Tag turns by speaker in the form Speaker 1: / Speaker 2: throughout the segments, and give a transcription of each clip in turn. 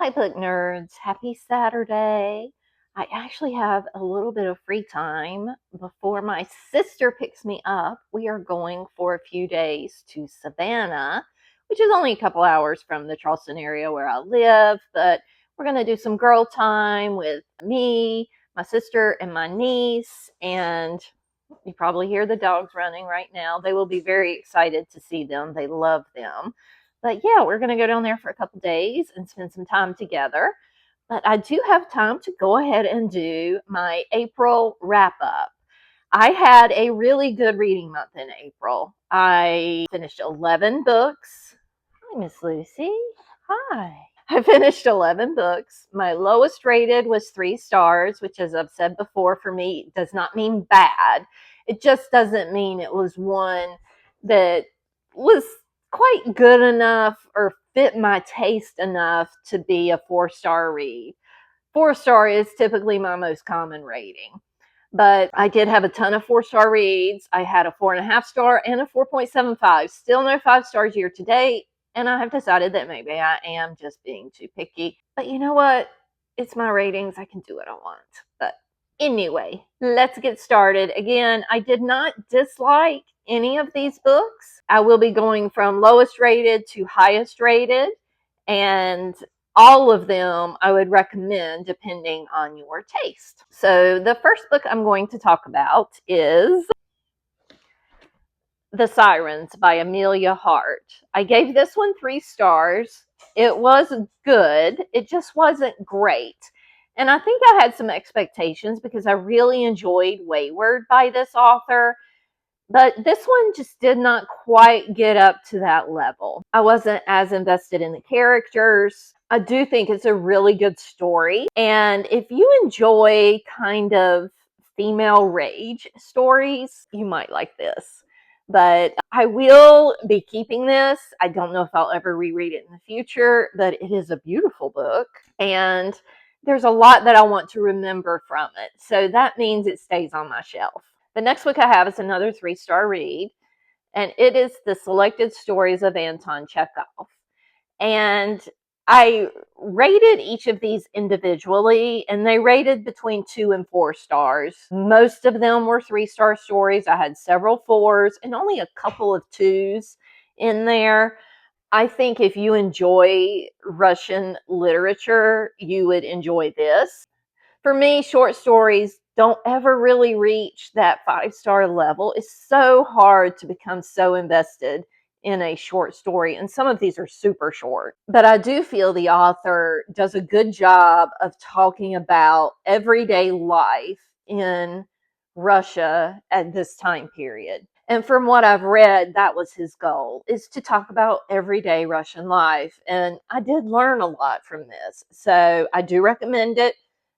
Speaker 1: Hi, book nerds. Happy Saturday. I actually have a little bit of free time before my sister picks me up. We are going for a few days to Savannah, which is only a couple hours from the Charleston area where I live, but we're going to do some girl time with me, my sister, and my niece. And you probably hear the dogs running right now. They will be very excited to see them. They love them. But yeah, we're going to go down there for a couple days and spend some time together. But I do have time to go ahead and do my April wrap up. I had a really good reading month in April. I finished 11 books. Hi, Miss Lucy. Hi. I finished 11 books. My lowest rated was 3 stars, which, as I've said before, for me does not mean bad. It just doesn't mean it was one that was quite good enough or fit my taste enough to be a 4-star read. 4-star is typically my most common rating. But I did have a ton of 4-star reads. I had a 4.5-star and a 4.75. Still no 5 stars year to date. And I have decided that maybe I am just being too picky. But you know what? It's my ratings. I can do what I want. But anyway, let's get started. Again, I did not dislike any of these books. I will be going from lowest rated to highest rated. And all of them I would recommend depending on your taste. So the first book I'm going to talk about is The Sirens by Amelia Hart. I gave this one 3 stars. It was good. It just wasn't great. And I think I had some expectations because I really enjoyed Wayward by this author. But this one just did not quite get up to that level. I wasn't as invested in the characters. I do think it's a really good story. And if you enjoy kind of female rage stories, you might like this. But I will be keeping this. I don't know if I'll ever reread it in the future, but it is a beautiful book. And there's a lot that I want to remember from it. So that means it stays on my shelf. The next book I have is another 3-star read, and it is The Selected Stories of Anton Chekhov. And I rated each of these individually, and they rated between 2 and 4 stars. Most of them were 3-star stories. I had several 4s and only a couple of 2s in there. I think if you enjoy Russian literature, you would enjoy this. For me, short stories don't ever really reach that 5-star level. It's so hard to become so invested in a short story, and some of these are super short. But I do feel the author does a good job of talking about everyday life in Russia at this time period. And from what I've read, that was his goal, is to talk about everyday Russian life. And I did learn a lot from this. So I do recommend it.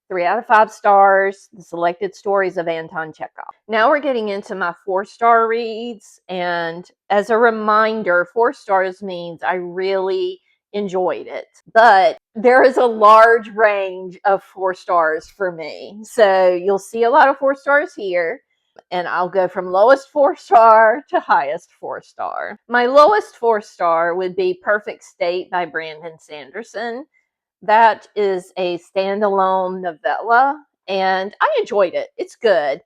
Speaker 1: 3 out of 5 stars, The Selected Stories of Anton Chekhov. Now we're getting into my 4-star reads. And as a reminder, 4 stars means I really enjoyed it. But there is a large range of 4 stars for me. So you'll see a lot of 4 stars here. And I'll go from lowest 4-star to highest 4-star. My lowest 4-star would be Perfect State by Brandon Sanderson. That is a standalone novella, and I enjoyed it. It's good.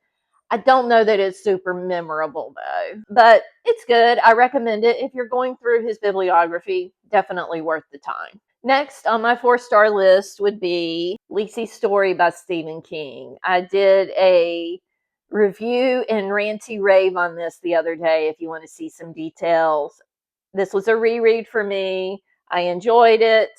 Speaker 1: I don't know that it's super memorable, though, but it's good. I recommend it. If you're going through his bibliography, definitely worth the time. Next on my 4-star list would be Lisey's Story by Stephen King. I did a review and ranty rave on this the other day if you want to see some details. This was a reread for me. I enjoyed it.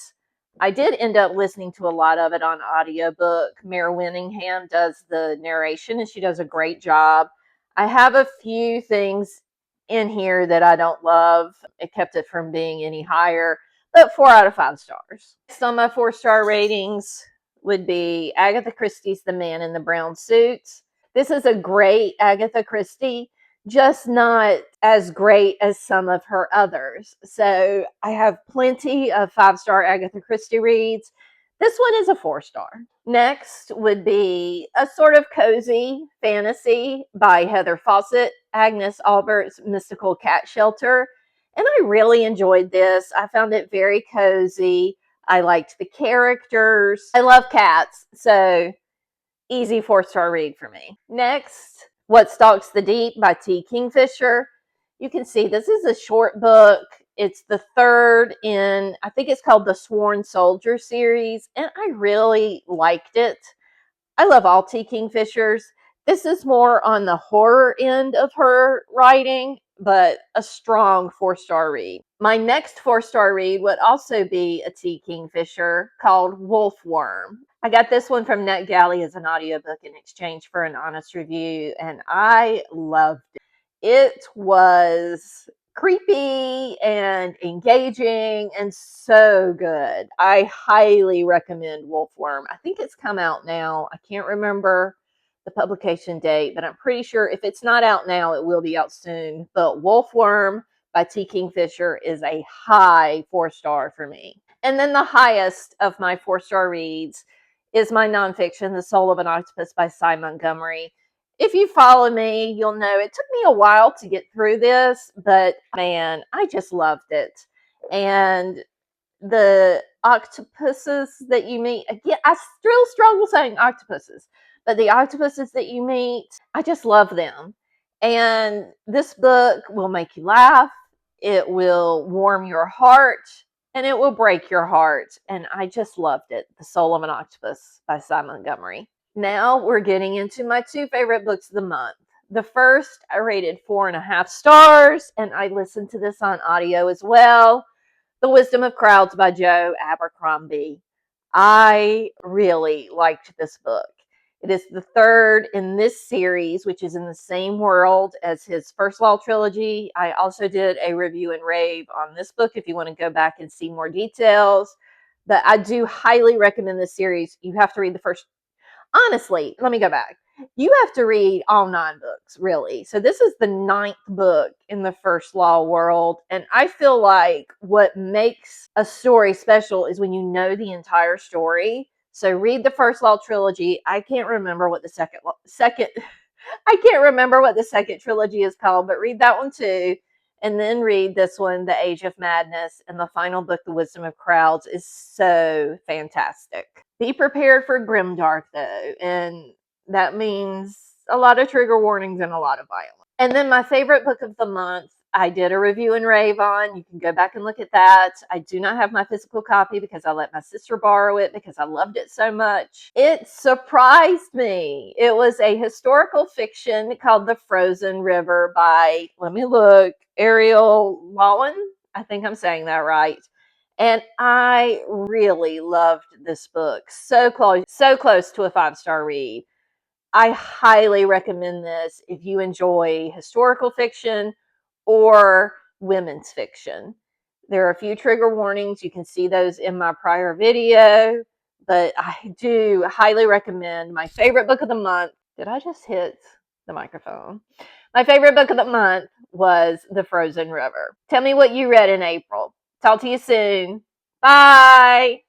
Speaker 1: I did end up listening to a lot of it on audiobook. Mare Winningham does the narration, and she does a great job. I have a few things in here that I don't love. It kept it from being any higher, but 4 out of 5 stars. Next on my 4-star ratings would be Agatha Christie's The Man in the Brown Suit. This is a great Agatha Christie, just not as great as some of her others. So I have plenty of 5-star Agatha Christie reads. This one is a 4-star. Next would be a sort of cozy fantasy by Heather Fawcett, Agnes Albert's Mystical Cat Shelter. And I really enjoyed this. I found it very cozy. I liked the characters. I love cats, so easy 4-star read for me. Next, What Stalks the Deep by T. Kingfisher. You can see this is a short book. It's the third in, I think it's called the Sworn Soldier series, and I really liked it. I love all T. Kingfishers. This is more on the horror end of her writing, but a strong 4-star read. My next 4-star read would also be a T. Kingfisher called Wolfworm. I got this one from NetGalley as an audiobook in exchange for an honest review, and I loved it. It was creepy and engaging and so good. I highly recommend Wolfworm. I think it's come out now. I can't remember the publication date, but I'm pretty sure if it's not out now, it will be out soon. But Wolfworm by T. Kingfisher is a high 4-star for me. And then the highest of my 4-star reads is my nonfiction, The Soul of an Octopus by Cy Montgomery. If you follow me, you'll know it took me a while to get through this, but man, I just loved it. And the octopuses that you meet, again, I still struggle saying octopuses, but the octopuses that you meet, I just love them. And this book will make you laugh, it will warm your heart, and it will break your heart. And I just loved it. The Soul of an Octopus by Cy Montgomery. Now we're getting into my 2 favorite books of the month. The first I rated 4.5 stars, and I listened to this on audio as well. The Wisdom of Crowds by Joe Abercrombie. I really liked this book. It is the third in this series, which is in the same world as his First Law trilogy. I also did a review and rave on this book if you want to go back and see more details. But I do highly recommend this series. You have to read the first. Honestly, let me go back. You have to read all 9 books, really. So this is the 9th book in the First Law world. And I feel like what makes a story special is when you know the entire story. So read the First Law trilogy. I can't remember what the second I can't remember what the second trilogy is called, but read that one too. And then read this one, The Age of Madness, and the final book, The Wisdom of Crowds, is so fantastic. Be prepared for grimdark, though, and that means a lot of trigger warnings and a lot of violence. And then my favorite book of the month, I did a review and rave on. You can go back and look at that. I do not have my physical copy because I let my sister borrow it because I loved it so much. It surprised me. It was a historical fiction called The Frozen River by, let me look, Ariel Lawin. I think I'm saying that right. And I really loved this book. So close to a 5-star read. I highly recommend this if you enjoy historical fiction or women's fiction. There are a few trigger warnings. You can see those in my prior video, but I do highly recommend. My favorite book of the month. Did I just hit the microphone? My favorite book of the month was The Frozen River. Tell me what you read in April. Talk to you soon. Bye.